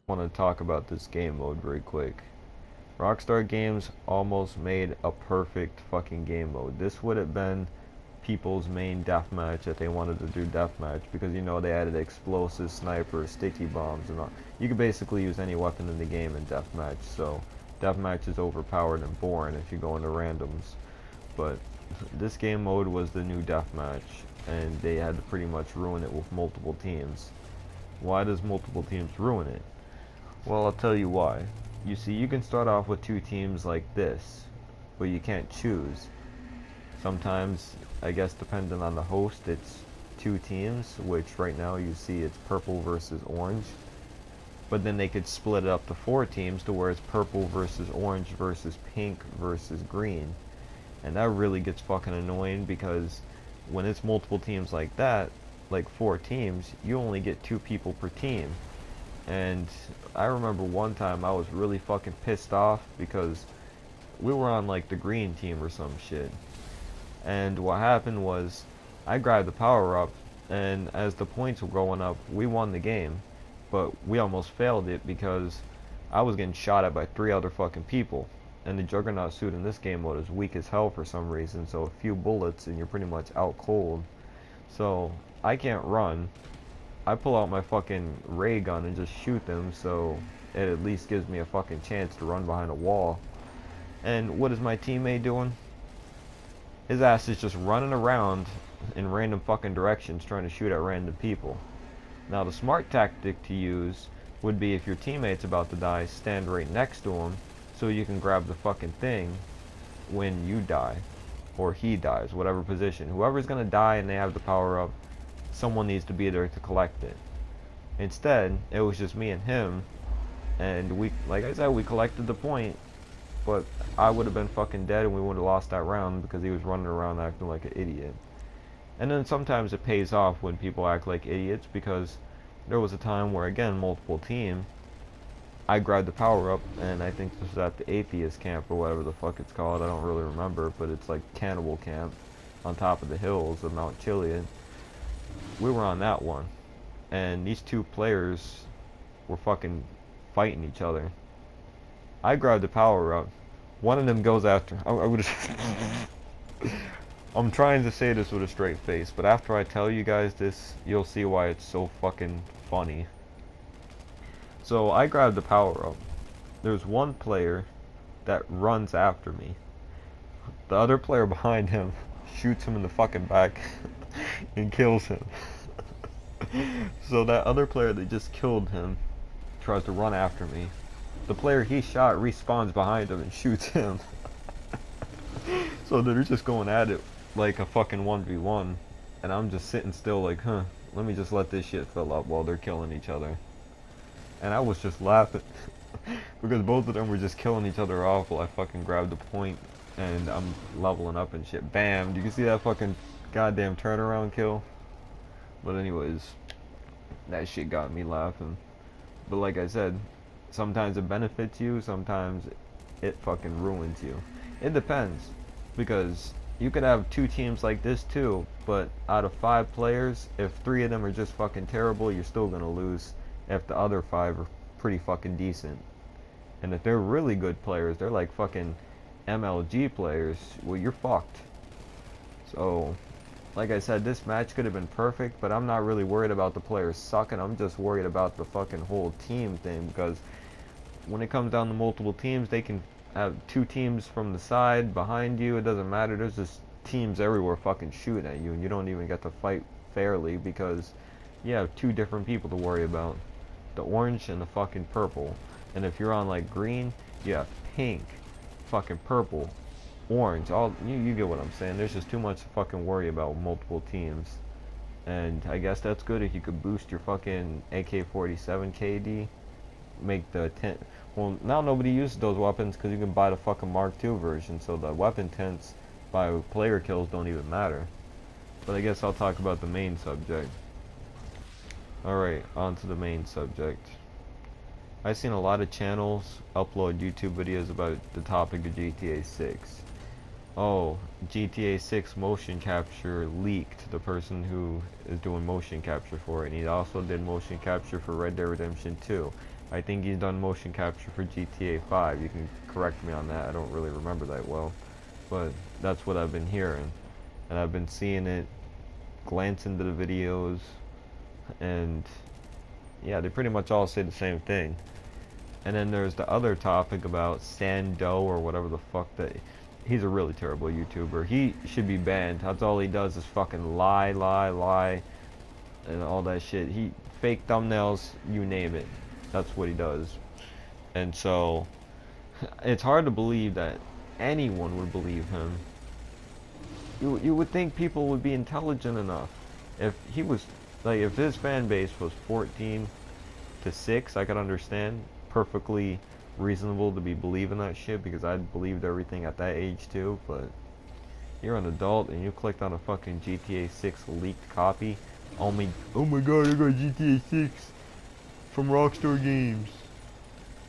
want to talk about this game mode very quick. Rockstar Games almost made a perfect fucking game mode. This would have been people's main deathmatch if they wanted to do deathmatch, because you know they added explosives, snipers, sticky bombs, and all. You could basically use any weapon in the game in deathmatch. So deathmatch is overpowered and boring if you go into randoms. But this game mode was the new deathmatch, and they had to pretty much ruin it with multiple teams. Why does multiple teams ruin it? Well, I'll tell you why. You see, you can start off with two teams like this, but you can't choose. Sometimes, I guess depending on the host, it's two teams, which right now you see it's purple versus orange. But then they could split it up to four teams to where it's purple versus orange versus pink versus green. And that really gets fucking annoying, because when it's multiple teams like that, like four teams, you only get two people per team. And I remember one time I was really fucking pissed off because we were on like the green team or some shit. And what happened was I grabbed the power up, and as the points were going up, we won the game. But we almost failed it because I was getting shot at by three other fucking people. And the Juggernaut suit in this game mode is weak as hell for some reason, so a few bullets and you're pretty much out cold. So I can't run. I pull out my fucking ray gun and just shoot them, so it at least gives me a fucking chance to run behind a wall. And what is my teammate doing? His ass is just running around in random fucking directions trying to shoot at random people. Now the smart tactic to use would be, if your teammate's about to die, stand right next to him so you can grab the fucking thing when you die. Or he dies, whatever position. Whoever's gonna die and they have the power up, someone needs to be there to collect it. Instead, it was just me and him, and we, like I said, we collected the point, but I would have been fucking dead and we would have lost that round because he was running around acting like an idiot. And then sometimes it pays off when people act like idiots, because there was a time where, again, multiple team, I grabbed the power up, and I think this was at the Atheist Camp or whatever the fuck it's called. I don't really remember, but it's like Cannibal Camp on top of the hills of Mount Chiliad. We were on that one, and these two players were fucking fighting each other. I grabbed the power up. One of them goes after. I would. I'm trying to say this with a straight face, but after I tell you guys this, you'll see why it's so fucking funny. So I grabbed the power up. There's one player that runs after me. The other player behind him shoots him in the fucking back and kills him. So that other player that just killed him tries to run after me. The player he shot respawns behind him and shoots him. So they're just going at it like a fucking 1v1. And I'm just sitting still like, huh, let me just let this shit fill up while they're killing each other. And I was just laughing because both of them were just killing each other off while I fucking grabbed the point and I'm leveling up and shit. Bam! You can see that fucking goddamn turnaround kill? But anyways, that shit got me laughing. But like I said, sometimes it benefits you, sometimes it fucking ruins you. It depends, because you could have two teams like this too, but out of 5 players, if 3 of them are just fucking terrible, you're still gonna lose if the other 5 are pretty fucking decent. And if they're really good players, they're like fucking MLG players, well, you're fucked. So, like I said, this match could have been perfect, but I'm not really worried about the players sucking. I'm just worried about the fucking whole team thing, because when it comes down to multiple teams, they can have 2 teams from the side, behind you, it doesn't matter. There's just teams everywhere fucking shooting at you, and you don't even get to fight fairly because you have 2 different people to worry about. The orange and the fucking purple. And if you're on like green, you have pink, fucking purple, orange, all you get what I'm saying. There's just too much to fucking worry about with multiple teams. And I guess that's good if you could boost your fucking AK-47 KD, make the 10. Well, now nobody uses those weapons because you can buy the fucking Mark II version, so the weapon tents by player kills don't even matter. But I guess I'll talk about the main subject. Alright, on to the main subject. I've seen a lot of channels upload YouTube videos about the topic of GTA 6. Oh, GTA 6 motion capture leaked, the person who is doing motion capture for it, and he also did motion capture for Red Dead Redemption 2. I think he's done motion capture for GTA 5. You can correct me on that. I don't really remember that well, but that's what I've been hearing, and I've been seeing it, glance into the videos, and yeah, they pretty much all say the same thing. And then there's the other topic about Sando or whatever the fuck that. He's a really terrible YouTuber. He should be banned. That's all he does is fucking lie, and all that shit. He fake thumbnails, you name it. That's what he does. And so it's hard to believe that anyone would believe him. You would think people would be intelligent enough. If he was like, if his fan base was 14 to 6, I could understand. Perfectly reasonable to be believing that shit, because I believed everything at that age too. But you're an adult and you clicked on a fucking GTA 6 leaked copy. Oh my god, I got GTA 6 from Rockstar Games.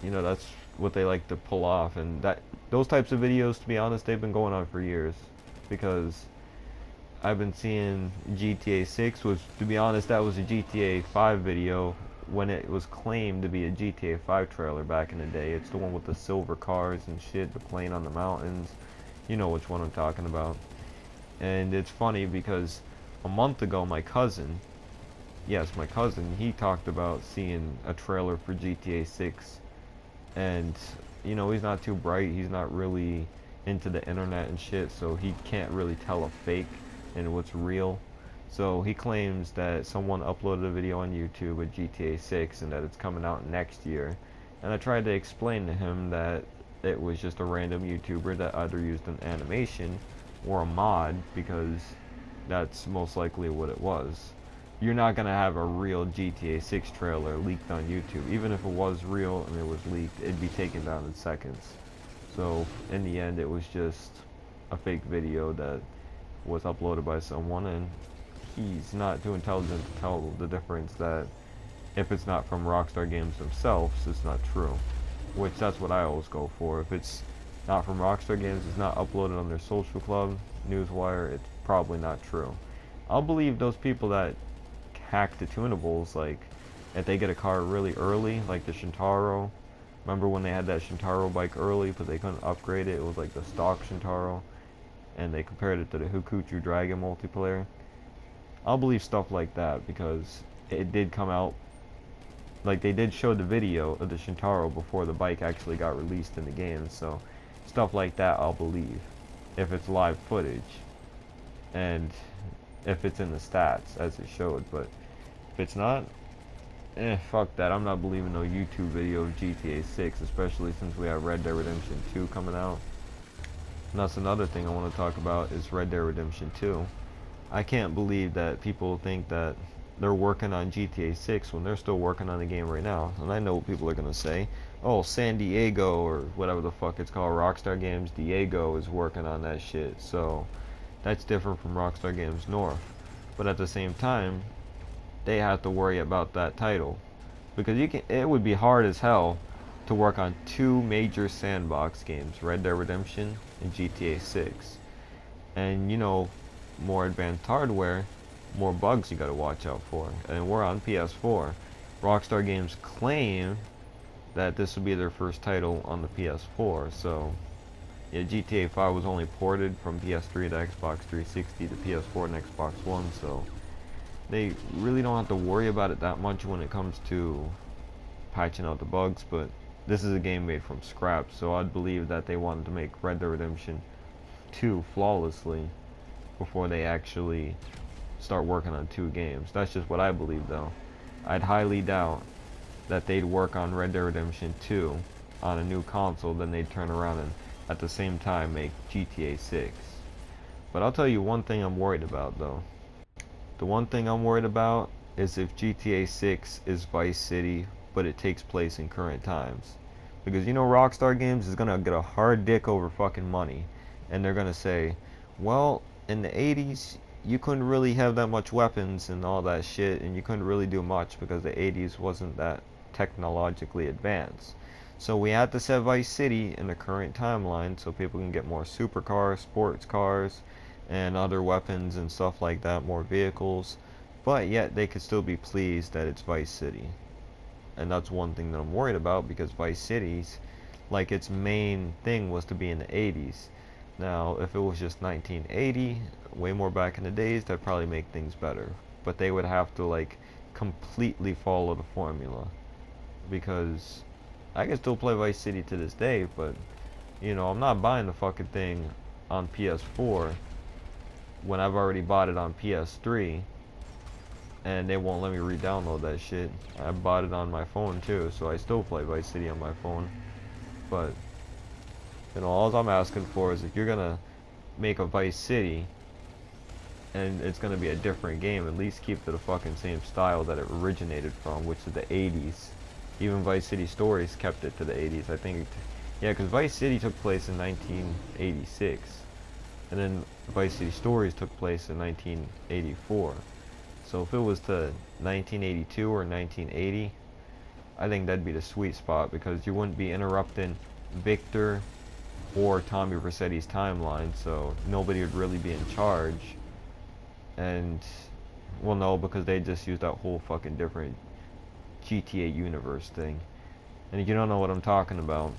You know, that's what they like to pull off, and those types of videos, to be honest, they've been going on for years, because I've been seeing GTA 6 was, to be honest, that was a GTA 5 video when it was claimed to be a GTA 5 trailer back in the day. It's the one with the silver cars and shit, the plane on the mountains. You know which one I'm talking about. And it's funny because a month ago my cousin, he talked about seeing a trailer for GTA 6. And, you know, he's not too bright, he's not really into the internet and shit, so he can't really tell a fake and what's real. So he claims that someone uploaded a video on YouTube with GTA 6 and that it's coming out next year. And I tried to explain to him that it was just a random YouTuber that either used an animation or a mod, because that's most likely what it was. You're not going to have a real GTA 6 trailer leaked on YouTube. Even if it was real and it was leaked, it'd be taken down in seconds. So in the end, it was just a fake video that was uploaded by someone, and he's not too intelligent to tell the difference that if it's not from Rockstar Games themselves, it's not true. Which, that's what I always go for. If it's not from Rockstar Games, it's not uploaded on their social club, Newswire, it's probably not true. I'll believe those people that hack the tunables, like if they get a car really early, like the Shintaro. Remember when they had that Shintaro bike early but they couldn't upgrade it? It was like the stock Shintaro, and they compared it to the Hukuchu Dragon multiplayer. I'll believe stuff like that, because it did come out, like they did show the video of the Shintaro before the bike actually got released in the game. So stuff like that I'll believe if it's live footage and if it's in the stats as it showed. But if it's not, fuck that. I'm not believing no YouTube video of GTA 6, especially since we have Red Dead Redemption 2 coming out. And that's another thing I want to talk about, is Red Dead Redemption 2. I can't believe that people think that they're working on GTA 6 when they're still working on the game right now. And I know what people are going to say. Oh, San Diego, or whatever the fuck it's called, Rockstar Games Diego is working on that shit. So that's different from Rockstar Games North. But at the same time, they have to worry about that title, because it would be hard as hell to work on two major sandbox games, Red Dead Redemption and GTA 6. And you know, more advanced hardware, more bugs you gotta watch out for. And we're on PS4. Rockstar Games claim that this will be their first title on the PS4, so yeah, GTA 5 was only ported from PS3 to Xbox 360 to PS4 and Xbox One, so they really don't have to worry about it that much when it comes to patching out the bugs. But this is a game made from scratch, so I'd believe that they wanted to make Red Dead Redemption 2 flawlessly before they actually start working on two games. That's just what I believe, though. I'd highly doubt that they'd work on Red Dead Redemption 2 on a new console, then they'd turn around and at the same time make GTA 6. But I'll tell you one thing I'm worried about, though. The one thing I'm worried about is if GTA 6 is Vice City, but it takes place in current times. Because you know Rockstar Games is gonna get a hard dick over fucking money. And they're gonna say, well, in the 80s, you couldn't really have that much weapons and all that shit, and you couldn't really do much because the 80s wasn't that technologically advanced. So we had to set Vice City in the current timeline so people can get more supercars, sports cars, and other weapons and stuff like that, more vehicles, but yet they could still be pleased that it's Vice City. and that's one thing that I'm worried about, because Vice City's, like, its main thing was to be in the 80s. Now, if it was just 1980, way more back in the days, that'd probably make things better. But they would have to, like, completely follow the formula. Because I can still play Vice City to this day, but, you know, I'm not buying the fucking thing on PS4 when I've already bought it on PS3, and they won't let me re-download that shit. I bought it on my phone too, so I still play Vice City on my phone. But, you know, all I'm asking for is, if you're gonna make a Vice City and it's gonna be a different game, at least keep to the fucking same style that it originated from, which is the 80s. Even Vice City Stories kept it to the 80s, I think. Yeah, because Vice City took place in 1986, and then Vice City Stories took place in 1984. So if it was to 1982 or 1980, I think that'd be the sweet spot, because you wouldn't be interrupting Victor or Tommy Vercetti's timeline, so nobody would really be in charge. And, well, no, because they just used that whole fucking different GTA universe thing. And if you don't know what I'm talking about,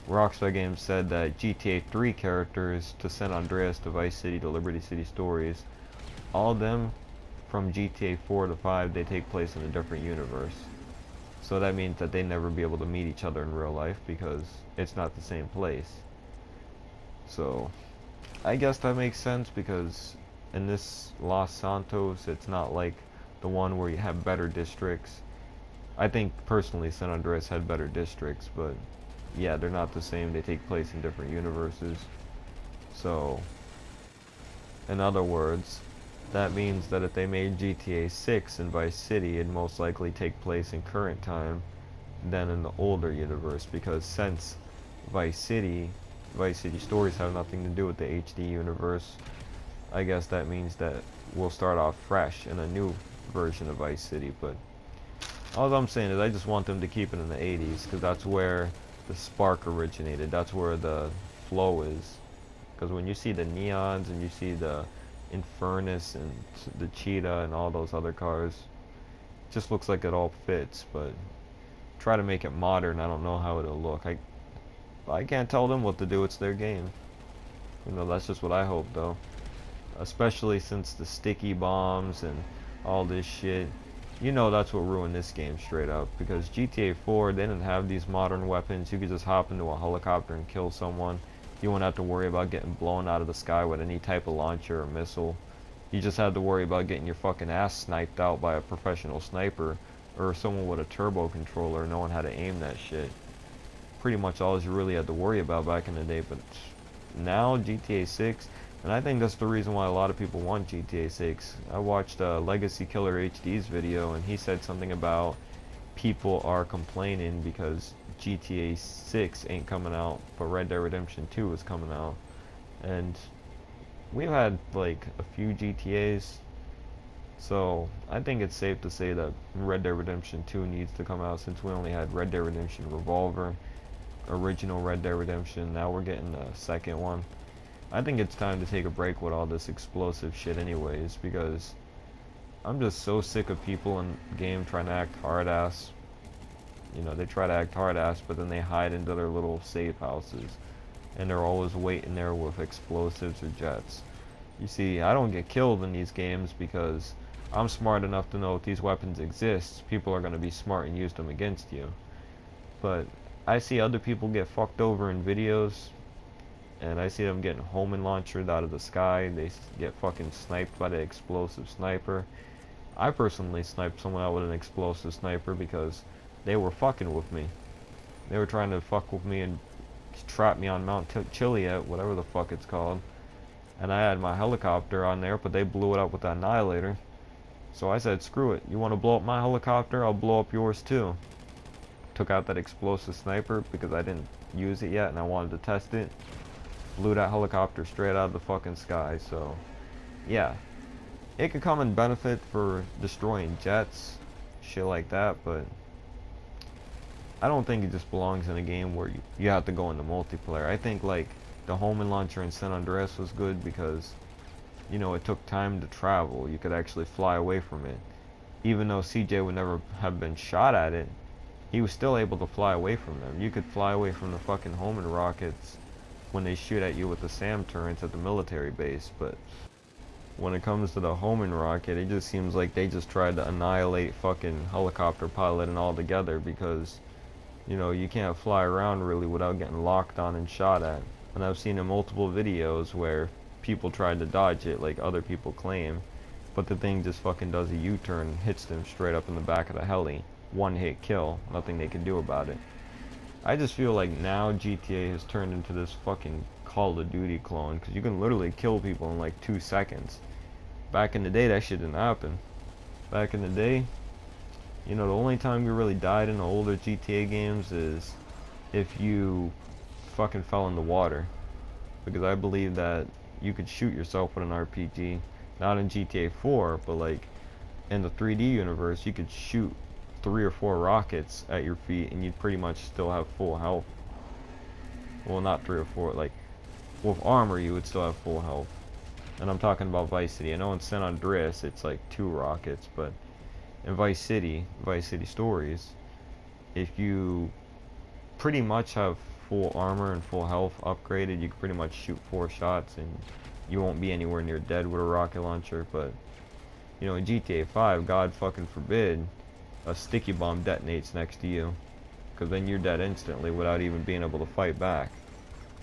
Rockstar Games said that GTA 3 characters, to San Andreas, to Vice City, to Liberty City Stories, all of them from GTA 4 to 5, they take place in a different universe. So that means that they never be able to meet each other in real life, because it's not the same place. So I guess that makes sense, because in this Los Santos, it's not like the one where you have better districts. I think personally San Andreas had better districts, but yeah, they're not the same. They take place in different universes. So, in other words, that means that if they made GTA 6 in Vice City, it'd most likely take place in current time than in the older universe, because since Vice City Stories have nothing to do with the HD universe, I guess that means that we'll start off fresh in a new version of Vice City. But all I'm saying is, I just want them to keep it in the 80s, because that's where the spark originated. That's where the flow is. Because when you see the Neons and you see the Infernus and the Cheetah and all those other cars, it just looks like it all fits. But try to make it modern, I don't know how it'll look. I can't tell them what to do. It's their game. You know, that's just what I hope, though. Especially since the sticky bombs and all this shit. You know, that's what ruined this game straight up. Because GTA 4, they didn't have these modern weapons. You could just hop into a helicopter and kill someone. You wouldn't have to worry about getting blown out of the sky with any type of launcher or missile. You just had to worry about getting your fucking ass sniped out by a professional sniper, or someone with a turbo controller knowing how to aim that shit. Pretty much all you really had to worry about back in the day. But now GTA 6, and I think that's the reason why a lot of people want GTA 6. I watched Legacy Killer HD's video, and he said something about people are complaining because GTA 6 ain't coming out, but Red Dead Redemption 2 is coming out. And we've had like a few GTAs, so I think it's safe to say that Red Dead Redemption 2 needs to come out, since we only had Red Dead Redemption Revolver, original Red Dead Redemption. Now we're getting a second one. I think it's time to take a break with all this explosive shit anyways, because I'm just so sick of people in the game trying to act hard ass. You know, they try to act hard ass, but then they hide into their little safe houses, and they're always waiting there with explosives or jets. You see, I don't get killed in these games because I'm smart enough to know if these weapons exist, people are going to be smart and use them against you. But I see other people get fucked over in videos, and I see them getting homing launched out of the sky. They get fucking sniped by the explosive sniper. I personally sniped someone out with an explosive sniper because they were fucking with me. They were trying to fuck with me and trap me on Mount Chiliad, whatever the fuck it's called. And I had my helicopter on there, but they blew it up with the Annihilator. So I said, screw it. You want to blow up my helicopter? I'll blow up yours too. Took out that explosive sniper because I didn't use it yet and I wanted to test it. Blew that helicopter straight out of the fucking sky. So yeah, it could come in benefit for destroying jets, shit like that, but I don't think it just belongs in a game where you have to go into multiplayer. I think like the homing launcher in San Andreas was good because, you know, it took time to travel. You could actually fly away from it. Even though CJ would never have been shot at it, he was still able to fly away from them. You could fly away from the fucking homing rockets when they shoot at you with the SAM turrets at the military base, but when it comes to the homing rocket, it just seems like they just tried to annihilate fucking helicopter piloting altogether, because, you know, you can't fly around really without getting locked on and shot at. And I've seen in multiple videos where people tried to dodge it like other people claim, but the thing just fucking does a U-turn and hits them straight up in the back of the heli. One hit kill, nothing they can do about it. I just feel like now GTA has turned into this fucking Call of Duty clone, because you can literally kill people in like 2 seconds. Back in the day, that shit didn't happen. Back in the day, you know, the only time you really died in the older GTA games is if you fucking fell in the water. Because I believe that you could shoot yourself with an RPG. Not in GTA 4, but like in the 3D universe, you could shoot 3 or 4 rockets at your feet and you'd pretty much still have full health. Well, not 3 or 4, like with armor you would still have full health. And I'm talking about Vice City. I know in San Andreas it's like 2 rockets, but in Vice City Stories, if you pretty much have full armor and full health upgraded, you can pretty much shoot 4 shots and you won't be anywhere near dead with a rocket launcher. But, you know, in GTA 5, God fucking forbid, a sticky bomb detonates next to you, because then you're dead instantly without even being able to fight back.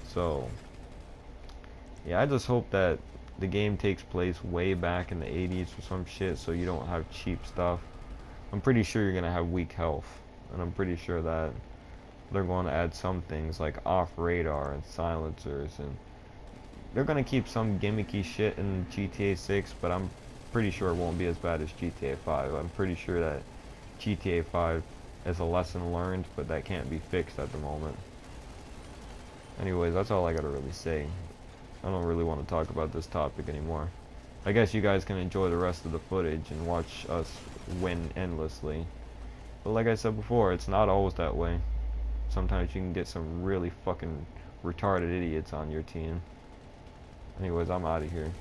So, yeah, I just hope that the game takes place way back in the 80s or some shit, so you don't have cheap stuff. I'm pretty sure you're gonna have weak health, and I'm pretty sure that they're going to add some things like off radar and silencers, and they're gonna keep some gimmicky shit in GTA 6, but I'm pretty sure it won't be as bad as GTA 5. I'm pretty sure that GTA 5 is a lesson learned, but that can't be fixed at the moment. Anyways, that's all I gotta really say. I don't really want to talk about this topic anymore. I guess you guys can enjoy the rest of the footage and watch us win endlessly. But like I said before, it's not always that way. Sometimes you can get some really fucking retarded idiots on your team. Anyways, I'm out of here.